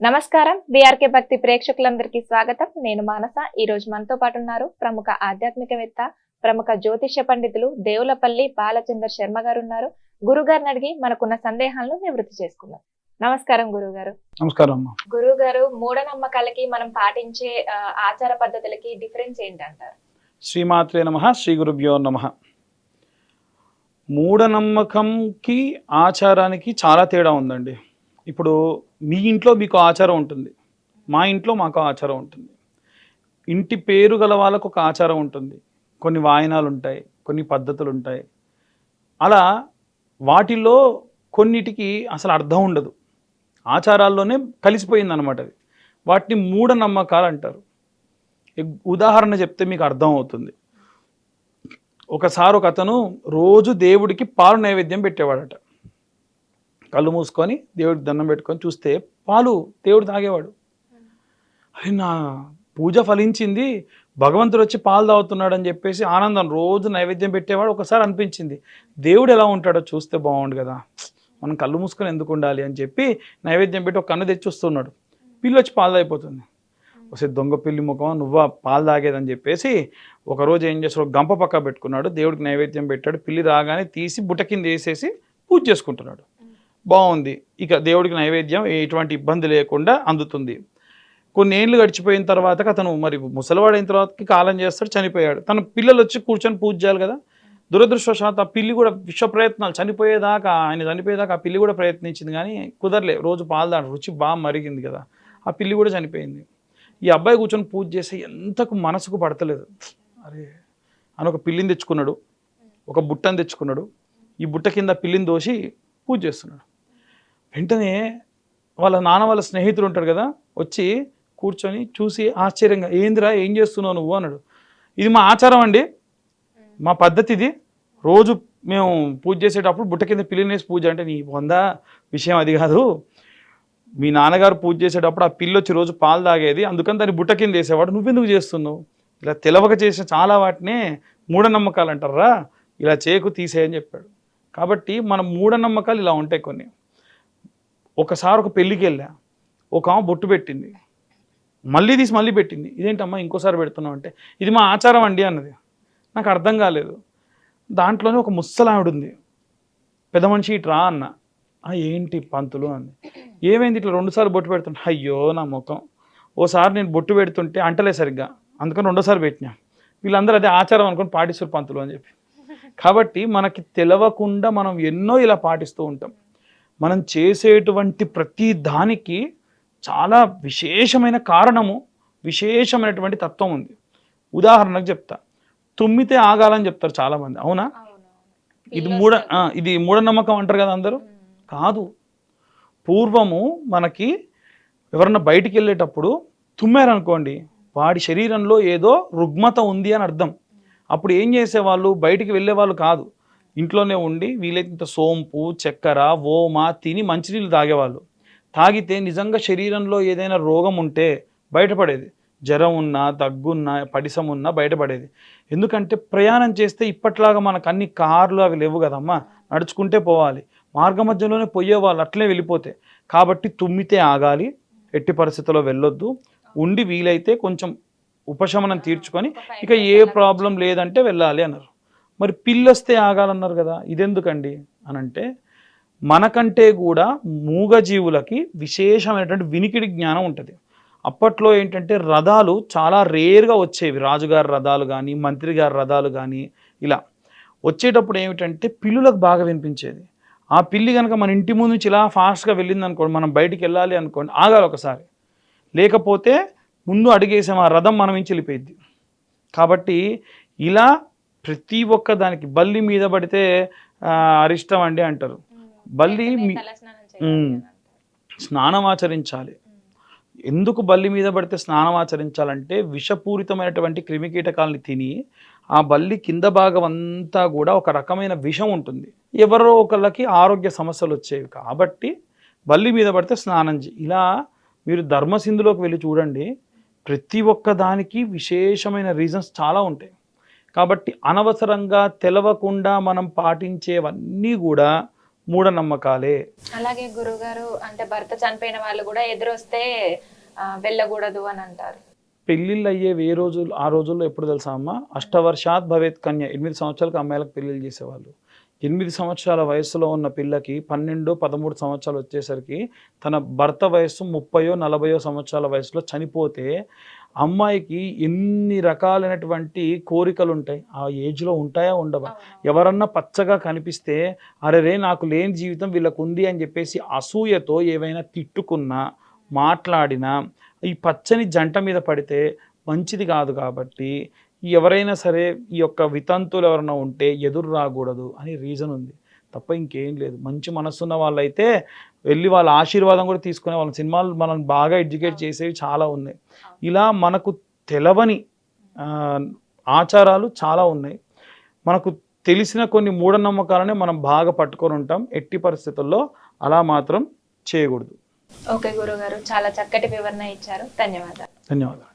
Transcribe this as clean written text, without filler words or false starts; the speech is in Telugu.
నమస్కారం. బీఆర్కే భక్తి ప్రేక్షకులందరికీ స్వాగతం. నేను మానస. ఈ రోజు మనతో పాటు ఉన్నారు ప్రముఖ ఆధ్యాత్మికవేత్త, ప్రముఖ జ్యోతిష్య పండితులు దేవులపల్లి బాలచందర్ శర్మ గారు ఉన్నారు. గురుగారిని అడిగి మనకున్న సందేహాలను నివృత్తి చేసుకుందాం. నమస్కారం గురుగారు. నమస్కారం. గురుగారు, మూఢనమ్మకాలకి మనం పాటించే ఆచార పద్ధతులకి డిఫరెన్స్ ఏంటంటారు? శ్రీమాత్రే నమః. శ్రీ గురుభ్యో నమః. మూఢనమ్మకంకి ఆచారానికి చాలా తేడా ఉందండి. ఇప్పుడు మీ ఇంట్లో మీకు ఆచారం ఉంటుంది, మా ఇంట్లో మాకు ఆచారం ఉంటుంది. ఇంటి పేరు గల వాళ్ళకు ఒక ఆచారం ఉంటుంది, కొన్ని వాయనాలు ఉంటాయి, కొన్ని పద్ధతులు ఉంటాయి. అలా వాటిల్లో కొన్నిటికి అసలు అర్థం ఉండదు, ఆచారాల్లోనే కలిసిపోయింది అనమాట. అది వాటిని మూఢనమ్మకాలు అంటారు. ఉదాహరణ చెప్తే మీకు అర్థం అవుతుంది. ఒకసారి ఒక అతను రోజు దేవుడికి పాలు నైవేద్యం పెట్టేవాడట. కళ్ళు మూసుకొని దేవుడికి దండం పెట్టుకొని చూస్తే పాలు దేవుడు తాగేవాడు. అరే, నా పూజ ఫలించింది, భగవంతుడు వచ్చి పాలు తాగుతున్నాడు అని చెప్పేసి ఆనందం. రోజు నైవేద్యం పెట్టేవాడు. ఒకసారి అనిపించింది, దేవుడు ఎలా ఉంటాడో చూస్తే బాగుండు కదా, మనం కళ్ళు మూసుకొని ఎందుకు ఉండాలి అని చెప్పి నైవేద్యం పెట్టి ఒక కన్ను తెచ్చి వస్తున్నాడు. పిల్లి వచ్చి పాలు తాగిపోతుంది. వస్తే దొంగ పిల్లి ముఖం, నువ్వా పాలు తాగేదని చెప్పేసి ఒకరోజు ఏం చేస్తాడు, గంప పక్క పెట్టుకున్నాడు, దేవుడికి నైవేద్యం పెట్టాడు. పిల్లి రాగానే తీసి బుట్ట కింద వేసేసి పూజ చేసుకుంటున్నాడు. బాగుంది, ఇక దేవుడికి నైవేద్యం ఎటువంటి ఇబ్బంది లేకుండా అందుతుంది. కొన్ని ఏళ్ళు గడిచిపోయిన తర్వాత అతను మరి ముసలివాడైన తర్వాతకి కాలం చేస్తాడు, చనిపోయాడు. తన పిల్లలు వచ్చి కూర్చొని పూజ చేయాలి కదా. దురదృష్టవశాత్తు ఆ పిల్లి కూడా విశ్వ ప్రయత్నాలు, ఆయన చనిపోయేదాకా ఆ పిల్లి కూడా ప్రయత్నించింది, కానీ కుదరలే. రోజు పాలు దాని రుచి బాగా మరిగింది కదా, ఆ పిల్లి కూడా చనిపోయింది. ఈ అబ్బాయి కూర్చొని పూజ చేస్తే ఎంతకు మనసుకు పడతలేదు. అరే అని ఒక పిల్లిని తెచ్చుకున్నాడు, ఒక బుట్టని తెచ్చుకున్నాడు. ఈ బుట్ట కింద పిల్లిని దోసి పూజ చేస్తున్నాడు. వెంటనే వాళ్ళ నాన్న వాళ్ళ స్నేహితుడు ఉంటాడు కదా, వచ్చి కూర్చొని చూసి ఆశ్చర్యంగా, ఏందిరా ఏం చేస్తున్నావు నువ్వు అన్నాడు. ఇది మా ఆచారం అండి, మా పద్ధతి ఇది. రోజు మేము పూజ చేసేటప్పుడు బుట్ట కింద పిల్లిని వేసి పూజ. అంటే నీ వందా విషయం అది కాదు, మీ నాన్నగారు పూజ చేసేటప్పుడు ఆ పిల్లి వచ్చి రోజు పాలు తాగేది, అందుకని దాన్ని బుట్ట కింద వేసేవాడు, నువ్వెందుకు చేస్తున్నావు? ఇలా తెలవక చేసిన చాలా వాటినే మూఢనమ్మకాలు అంటారా, ఇలా చేయకు, తీసేయని చెప్పాడు. కాబట్టి మన మూఢనమ్మకాలు ఇలా ఉంటాయి కొన్ని. ఒకసారి ఒక పెళ్ళికి వెళ్ళా, ఒక ఆమె బొట్టు పెట్టింది, మళ్ళీ తీసి మళ్ళీ పెట్టింది. ఇదేంటమ్మా ఇంకోసారి పెడుతున్నావు అంటే, ఇది మా ఆచారం అండి అన్నది. నాకు అర్థం కాలేదు. దాంట్లోనే ఒక ముసలావిడ ఉంది. పెద్ద మనిషి ఇట్రా అన్న. ఏంటి పంతులు అంది. ఏమైంది, ఇట్లా రెండుసార్లు బొట్టు పెడుతుంటే? అయ్యో నా ముఖం, ఓసారి నేను బొట్టు పెడుతుంటే అంటలే సరిగ్గా, అందుకని రెండోసారి పెట్టినా. వీళ్ళందరూ అదే ఆచారం అనుకొని పాటిస్తారు పంతులు అని చెప్పి. కాబట్టి మనకి తెలవకుండా మనం ఎన్నో ఇలా పాటిస్తూ ఉంటాం. మనం చేసేటువంటి ప్రతి దానికి చాలా విశేషమైన కారణము, విశేషమైనటువంటి తత్వం ఉంది. ఉదాహరణకు చెప్తా, తుమ్మితే ఆగాలని చెప్తారు చాలామంది, అవునా? ఇది మూఢనమ్మకం అంటారు కదా అందరూ. కాదు. పూర్వము మనకి ఎవరన్నా బయటికి వెళ్ళేటప్పుడు తుమ్మారనుకోండి, వాడి శరీరంలో ఏదో రుగ్మత ఉంది అని అర్థం. అప్పుడు ఏం చేసేవాళ్ళు, బయటికి వెళ్ళేవాళ్ళు కాదు, ఇంట్లోనే ఉండి వీలైనంత సోంపు, చక్కెర, ఓమ తిని మంచినీళ్ళు తాగేవాళ్ళు. తాగితే నిజంగా శరీరంలో ఏదైనా రోగం ఉంటే బయటపడేది. జ్వరం ఉన్నా, దగ్గున్నా, పడిసం ఉన్నా బయటపడేది. ఎందుకంటే ప్రయాణం చేస్తే ఇప్పట్లాగా మనకు అన్ని కార్లు అవి లేవు కదమ్మా, నడుచుకుంటే పోవాలి. మార్గ మధ్యలోనే పోయేవాళ్ళు, అట్లే వెళ్ళిపోతే. కాబట్టి తుమ్మితే ఆగాలి, ఎట్టి పరిస్థితుల్లో వెళ్ళొద్దు, ఉండి వీలైతే కొంచెం ఉపశమనం తీర్చుకొని ఇక ఏ ప్రాబ్లం లేదంటే వెళ్ళాలి అన్నారు. మరి పిల్లొస్తే ఆగాలన్నారు కదా, ఇదెందుకండి అని అంటే, మనకంటే కూడా మూగజీవులకి విశేషమైనటువంటి వినికిడి జ్ఞానం ఉంటుంది. అప్పట్లో ఏంటంటే రథాలు చాలా రేర్గా వచ్చేవి, రాజుగారి రథాలు కానీ, మంత్రి గారి రథాలు కానీ. ఇలా వచ్చేటప్పుడు ఏమిటంటే పిల్లులకు బాగా వినిపించేది. ఆ పిల్లి కనుక మన ఇంటి ముందు నుంచి ఇలా ఫాస్ట్గా వెళ్ళింది అనుకోండి, మనం బయటికి వెళ్ళాలి అనుకోండి, ఆగాలి ఒకసారి, లేకపోతే ముందు అడిగేసాం ఆ రథం మనం నుంచి వెళ్ళిపోయింది. కాబట్టి ఇలా ప్రతి ఒక్క దానికి, బల్లి మీద పడితే అరిష్టం అండి అంటారు. బల్లి స్నానం ఆచరించాలి. ఎందుకు బల్లి మీద పడితే స్నానం ఆచరించాలంటే, విషపూరితమైనటువంటి క్రిమికీటకాలని తిని ఆ బల్లి కింద భాగం అంతా కూడా ఒక రకమైన విషం ఉంటుంది, ఎవరో ఒకళ్ళకి ఆరోగ్య సమస్యలు వచ్చేవి. కాబట్టి బల్లి మీద పడితే స్నానం ఇలా మీరు ధర్మసింధులోకి వెళ్ళి చూడండి, ప్రతి ఒక్క దానికి విశేషమైన రీజన్స్ చాలా ఉంటాయి. కాబట్టి అనవసరంగా తెలవకుండా మనం పాటించేవన్నీ కూడా మూఢనమ్మకాలే. అలాగే గురుగారు అంటే భర్త చనిపోయిన వాళ్ళు కూడా ఎదురొస్తే వెళ్ళకూడదు అని అంటారు. పెళ్ళిళ్ళు అయ్యేవి ఏ రోజులు ఆ రోజుల్లో ఎప్పుడు తెలుసా అమ్మ, అష్టవర్షాత్ భవేత్ కన్య, 8 సంవత్సరాలకు అమ్మాయిలకు పెళ్ళిళ్ళు చేసేవాళ్ళు. 8 సంవత్సరాల వయసులో ఉన్న పిల్లకి 12, 13 సంవత్సరాలు వచ్చేసరికి తన భర్త వయస్సు 30, 40 సంవత్సరాల వయసులో చనిపోతే అమ్మాయికి ఎన్ని రకాలైనటువంటి కోరికలు ఉంటాయి. ఆ ఏజ్లో ఉంటాయా ఉండవా? ఎవరన్నా పచ్చగా కనిపిస్తే అరే రే నాకు లేని జీవితం వీళ్ళకు ఉంది అని చెప్పేసి అసూయతో ఏవైనా తిట్టుకున్నా మాట్లాడినా ఈ పచ్చని జంట మీద పడితే మంచిది కాదు. కాబట్టి ఎవరైనా సరే ఈ యొక్క వితంతులు ఎవరైనా ఉంటే ఎదురు రాకూడదు అని రీజన్ ఉంది తప్ప ఇంకేం లేదు. మంచి మనసున్న వాళ్ళైతే వెళ్ళి వాళ్ళ ఆశీర్వాదం కూడా తీసుకునే వాళ్ళ సినిమాలు మనం బాగా ఎడ్యుకేట్ చేసేవి చాలా ఉన్నాయి. ఇలా మనకు తెలవని ఆచారాలు చాలా ఉన్నాయి. మనకు తెలిసిన కొన్ని మూఢనమ్మకాలనే మనం బాగా పట్టుకొని ఉంటాం. ఎట్టి పరిస్థితుల్లో అలా మాత్రం చేయకూడదు. ఓకే గురుగారు, చాలా చక్కటి వివరణ ఇచ్చారు. ధన్యవాదాలు. ధన్యవాదాలు.